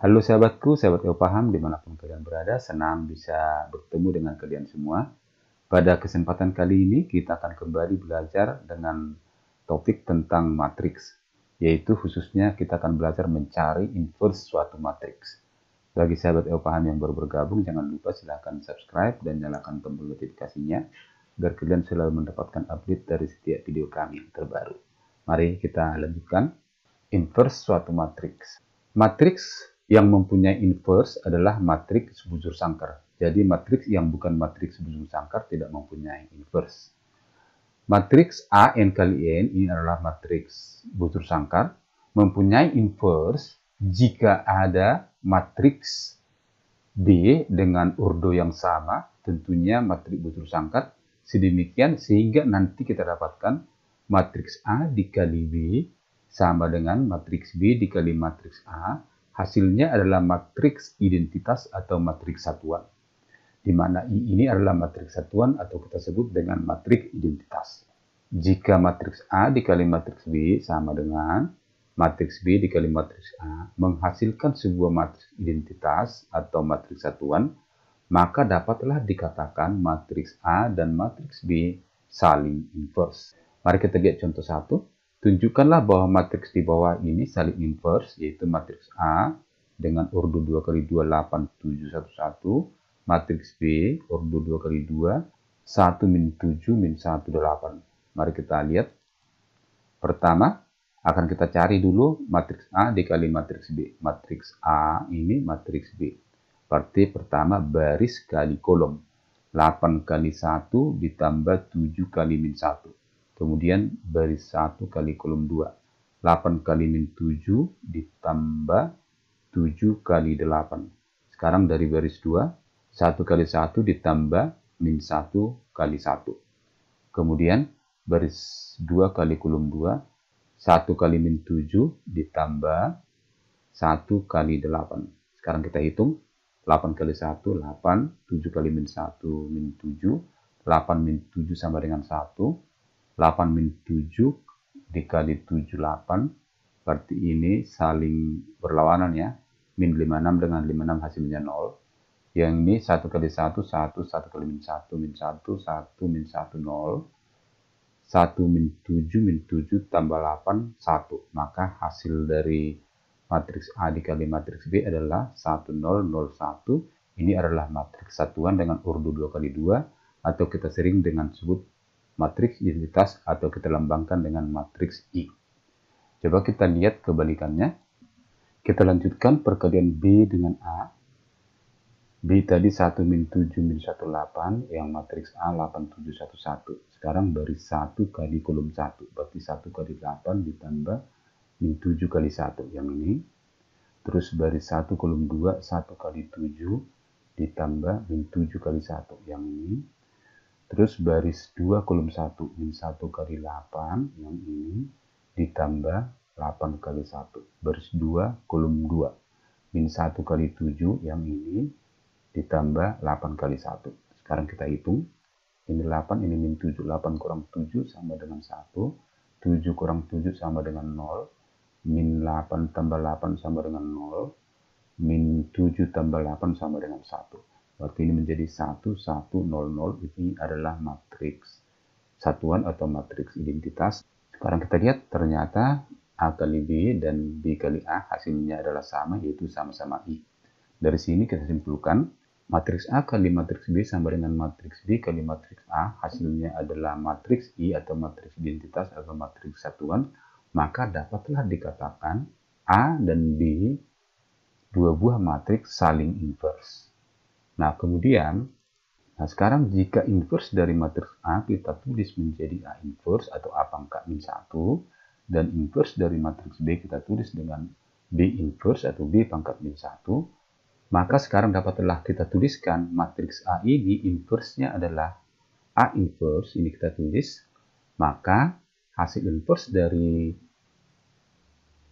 Halo sahabatku, sahabat Eo Paham dimanapun kalian berada, senang bisa bertemu dengan kalian semua. Pada kesempatan kali ini kita akan kembali belajar dengan topik tentang matriks, yaitu khususnya kita akan belajar mencari inverse suatu matriks. Bagi sahabat Eo Paham yang baru bergabung, jangan lupa silahkan subscribe dan nyalakan tombol notifikasinya, agar kalian selalu mendapatkan update dari setiap video kami terbaru. Mari kita lanjutkan. Inverse suatu matriks. Matriks yang mempunyai inverse adalah matriks bujur sangkar. Jadi matriks yang bukan matriks bujur sangkar tidak mempunyai inverse. Matriks A n kali n ini adalah matriks bujur sangkar, mempunyai inverse jika ada matriks B dengan ordo yang sama, tentunya matriks bujur sangkar, sedemikian sehingga nanti kita dapatkan matriks A dikali B sama dengan matriks B dikali matriks A. Hasilnya adalah matriks identitas atau matriks satuan, di mana I ini adalah matriks satuan atau kita sebut dengan matriks identitas. Jika matriks A dikali matriks B sama dengan matriks B dikali matriks A menghasilkan sebuah matriks identitas atau matriks satuan, maka dapatlah dikatakan matriks A dan matriks B saling inverse. Mari kita lihat contoh 1. Tunjukkanlah bahwa matriks di bawah ini saling inverse, yaitu matriks A dengan ordo 2 kali 2, 8, 7, 1, 1. Matriks B, ordo 2 kali 2, 1, min 7, min 1, 8. Mari kita lihat. Pertama, akan kita cari dulu matriks A dikali matriks B. Matriks A ini matriks B. Berarti pertama baris kali kolom. 8 kali 1 ditambah 7 kali min 1. Kemudian baris 1 kali kolom 2. 8 kali min 7 ditambah 7 kali 8. Sekarang dari baris 2, 1 kali 1 ditambah min 1 kali 1. Kemudian baris 2 kali kolom 2, 1 kali min 7 ditambah 1 kali 8. Sekarang kita hitung. 8 kali 1, 8. 7 kali min 1, min 7. 8 min 7 sama dengan 1. 8 min 7 dikali 7, 8. Berarti ini saling berlawanan ya. Min 56 dengan 56 hasilnya 0. Yang ini 1 kali 1, 1. 1 kali min 1, min 1. 1 min 1, 0. 1 min 7, min 7 tambah 8, 1. Maka hasil dari matriks A dikali matriks B adalah 1, 0, 0, 1. Ini adalah matriks satuan dengan ordo 2 kali 2. Atau kita sering dengan sebut matriks identitas atau kita lambangkan dengan matriks I. Coba kita lihat kebalikannya. Kita lanjutkan perkalian B dengan A. B tadi 1 min 7 min 1, 8. Yang matriks A 8, 7, 1, 1. Sekarang baris 1 kali kolom 1. Berarti 1 kali 8 ditambah min 7 kali 1. Yang ini. Terus baris 1 kolom 2. 1 kali 7 ditambah min 7 kali 1. Yang ini. Terus baris 2 kolom 1, min 1 kali 8, yang ini, ditambah 8 kali 1. Baris 2 kolom 2, min 1 kali 7, yang ini, ditambah 8 kali 1. Sekarang kita hitung. Ini 8, ini min 7. 8 kurang 7 sama dengan 1. 7 kurang 7 sama dengan 0. Min 8 tambah 8 sama dengan 0. Min 7 tambah 8 sama dengan 1. Berarti ini menjadi 1, 1, 0, 0. Ini adalah matriks satuan atau matriks identitas. Sekarang kita lihat ternyata A kali B dan B kali A hasilnya adalah sama, yaitu sama-sama I. Dari sini kita simpulkan matriks A kali matriks B sama dengan matriks B kali matriks A. Hasilnya adalah matriks I atau matriks identitas atau matriks satuan. Maka dapatlah dikatakan A dan B dua buah matriks saling inverse. Nah, kemudian, sekarang jika inverse dari matriks A kita tulis menjadi A inverse atau A pangkat min 1, dan inverse dari matriks B kita tulis dengan B inverse atau B pangkat min 1, maka sekarang dapatlah kita tuliskan matriks A ini inverse-nya adalah A inverse, ini kita tulis, maka hasil inverse dari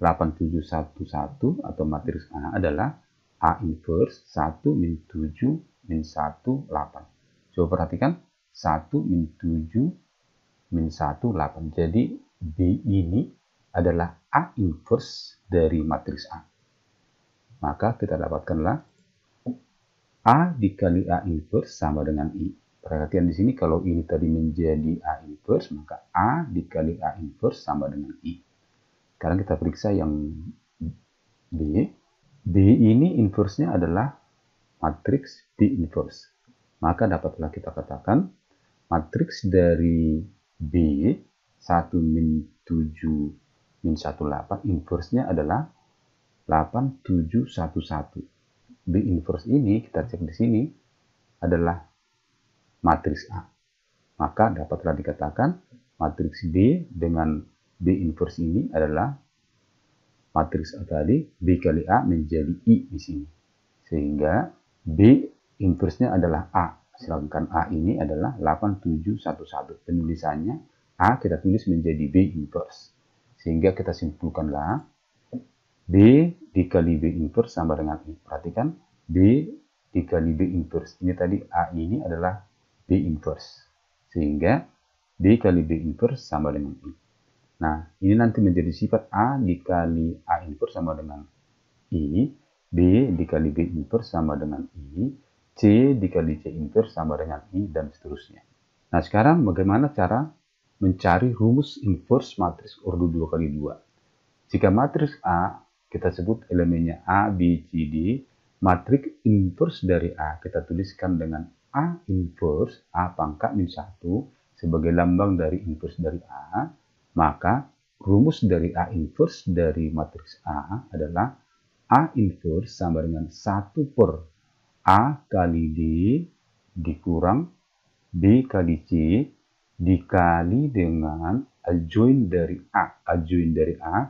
8711 atau matriks A adalah A inverse 1 min 7 min 1, 8. Coba perhatikan. 1 min 7 min 1, 8. Jadi B ini adalah A inverse dari matriks A. Maka kita dapatkanlah A dikali A inverse sama dengan I. Perhatian di sini kalau ini tadi menjadi A inverse, maka A dikali A inverse sama dengan I. Sekarang kita periksa yang B. B ini inverse-nya adalah matriks B inverse. Maka dapatlah kita katakan matriks dari B 1 min 7 min 18 inverse-nya adalah 8, 7, 1, 1. B inverse ini kita cek di sini adalah matriks A. Maka dapatlah dikatakan matriks B dengan B inverse ini adalah matriks A tadi, B kali A menjadi I di sini. Sehingga B inverse-nya adalah A. Sedangkan A ini adalah 8711. Penulisannya A kita tulis menjadi B inverse. Sehingga kita simpulkanlah B dikali B inverse sama dengan I. Perhatikan B dikali B inverse. Ini tadi A ini adalah B inverse. Sehingga B kali B inverse sama dengan I. Nah, ini nanti menjadi sifat A dikali A inverse sama dengan I, B dikali B inverse sama dengan I, C dikali C inverse sama dengan I, dan seterusnya. Nah, sekarang bagaimana cara mencari rumus inverse matriks ordo 2 kali 2? Jika matriks A kita sebut elemennya A, B, C, D, matriks inverse dari A kita tuliskan dengan A inverse, A pangkat min 1, sebagai lambang dari inverse dari A, maka rumus dari A inverse dari matriks A adalah A inverse sama dengan 1 per A kali D dikurang B kali C dikali dengan adjoint dari A. Adjoint dari A,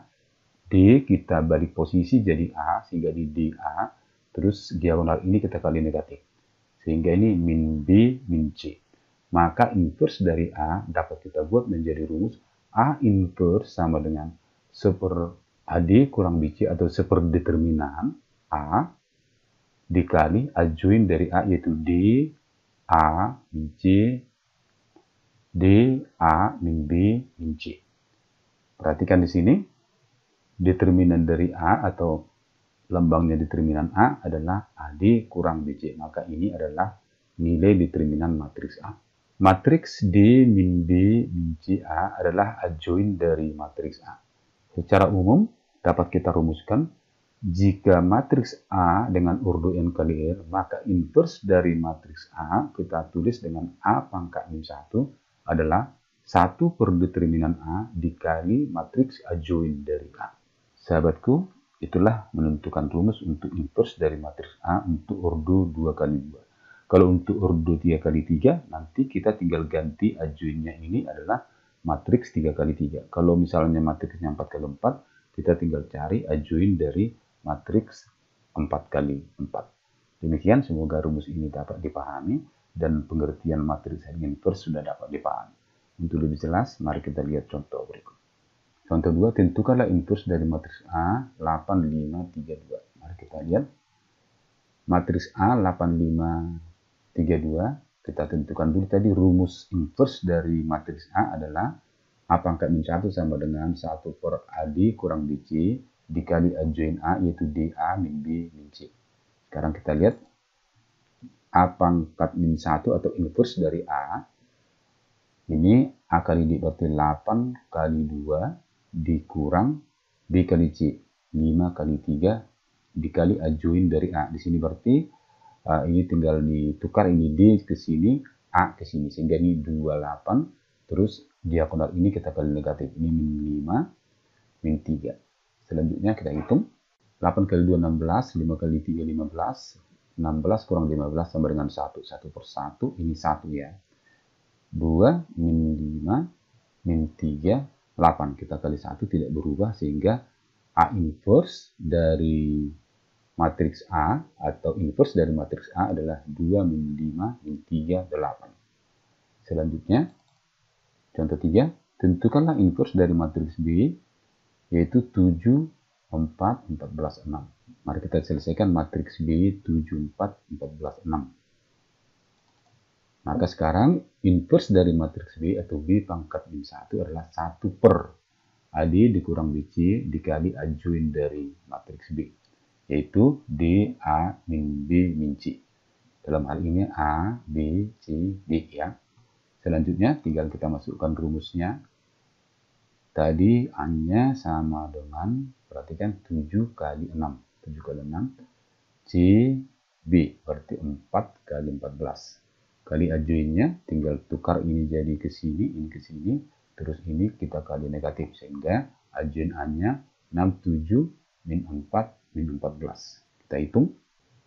D kita balik posisi jadi A, sehingga di DA, terus diagonal ini kita kali negatif. Sehingga ini min B min C. Maka inverse dari A dapat kita buat menjadi rumus A inverse sama dengan 1 per AD kurang BC atau 1 per determinan A dikali adjoint dari A yaitu D A min C D A min B min C. Perhatikan di sini determinan dari A atau lambangnya determinan A adalah AD kurang BC. Maka ini adalah nilai determinan matriks A. Matriks D min B min C A adalah adjoint dari matriks A. Secara umum dapat kita rumuskan jika matriks A dengan ordo n kali R, maka inverse dari matriks A kita tulis dengan A pangkat min 1 adalah 1 per determinan A dikali matriks adjoint dari A. Sahabatku, itulah menentukan rumus untuk inverse dari matriks A untuk ordo 2 kali 2. Kalau untuk ordo 3 kali 3, nanti kita tinggal ganti adjointnya ini adalah matriks 3 kali 3. Kalau misalnya matriksnya 4 kali 4, kita tinggal cari adjoint dari matriks 4 kali 4. Demikian, semoga rumus ini dapat dipahami dan pengertian matriks inverse sudah dapat dipahami. Untuk lebih jelas, mari kita lihat contoh berikut. Contoh 2, tentukanlah inverse dari matriks A 8, 5, 3, 2. Mari kita lihat. Matriks A 8, 5, 3, 2. Kita tentukan dulu tadi rumus inverse dari matriks A adalah A pangkat min 1 sama dengan 1 per AD kurang BC dikali adjoint A yaitu DA min B min C. Sekarang kita lihat A pangkat min 1 atau inverse dari A. Ini A kali D berarti 8 kali 2 dikurang B kali C 5 kali 3 dikali adjoint dari A. Di sini berarti ini tinggal ditukar, ini D ke sini, A ke sini, sehingga ini 28, terus diagonal ini kita kali negatif, ini min 5, min 3. Selanjutnya kita hitung, 8 kali 2, 16, 5 kali 3, 15, 16 kurang 15 sama dengan 1, 1 per 1, ini 1 ya. 2, min 5, min 3, 8, kita kali 1 tidak berubah, sehingga A inverse dari matriks A atau inverse dari matriks A adalah 2 min 5 min 3, 8. Selanjutnya, contoh 3, tentukanlah inverse dari matriks B, yaitu 7, 4, 14, 6. Mari kita selesaikan matriks B 7, 4, 14, 6. Maka sekarang inverse dari matriks B atau B pangkat min 1 adalah 1 per AD dikurang BC dikali adjoint dari matriks B. yaitu D, A, min B, min C. Dalam hal ini A, B, C, D ya. Selanjutnya tinggal kita masukkan rumusnya. Tadi A-nya sama dengan, perhatikan 7 kali 6. 7 kali 6. C, B, berarti 4 kali 14. Kali adjoinnya, tinggal tukar ini jadi ke sini, ini ke sini. Terus ini kita kali negatif, sehingga adjoin A-nya 67 min 4 min 14. Kita hitung.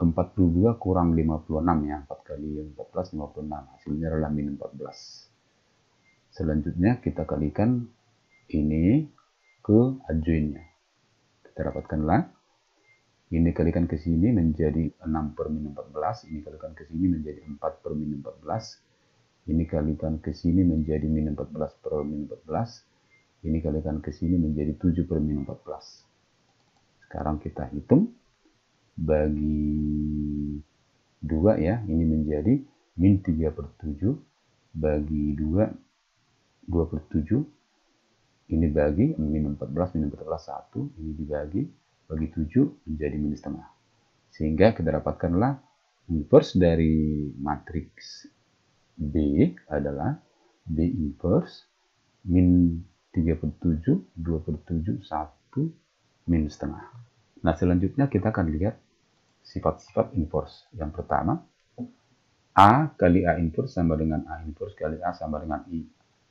42 kurang 56 ya. 4 kali 14, 56. Hasilnya adalah min 14. Selanjutnya kita kalikan ini ke adjoinnya. Kita dapatkanlah. Ini kalikan ke sini menjadi 6 per min 14. Ini kalikan ke sini menjadi 4 per min 14. Ini kalikan ke sini menjadi min 14 per min 14. Ini kalikan ke sini menjadi 7 per min 14. Sekarang kita hitung. Bagi 2 ya, ini menjadi min 3 per 7. Bagi 2, 2 per 7. Ini bagi min 14, min 14 1. Ini dibagi, bagi 7 menjadi min setengah. Sehingga kita dapatkanlah inverse dari matriks B adalah B inverse min 3 per 7, 2 per 7, 1, min setengah. Nah, selanjutnya kita akan lihat sifat-sifat inverse. Yang pertama, A kali A inverse sama dengan A inverse kali A sama dengan I.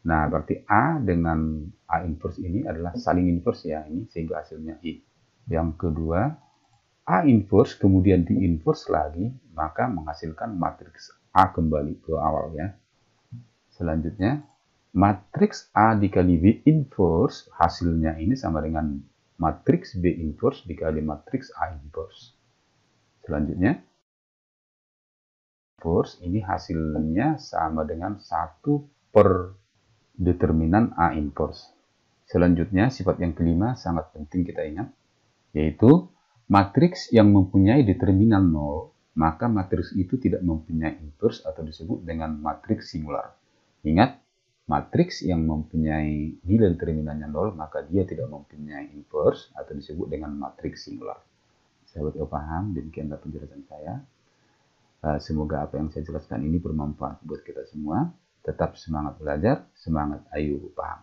Nah, berarti A dengan A inverse ini adalah saling inverse ya, ini sehingga hasilnya I. Yang kedua, A inverse kemudian di inverse lagi, maka menghasilkan matriks A kembali ke awal ya. Selanjutnya, matriks A dikali B inverse, hasilnya ini sama dengan matriks B inverse dikali matriks A inverse. Selanjutnya, inverse ini hasilnya sama dengan 1 per determinan A inverse. Selanjutnya, sifat yang kelima sangat penting kita ingat, yaitu matriks yang mempunyai determinan 0, maka matriks itu tidak mempunyai inverse atau disebut dengan matriks singular. Ingat, matriks yang mempunyai nilai determinannya 0, maka dia tidak mempunyai inverse atau disebut dengan matriks singular. Sahabat paham, demikianlah penjelasan saya. Semoga apa yang saya jelaskan ini bermanfaat buat kita semua. Tetap semangat belajar, semangat ayo paham.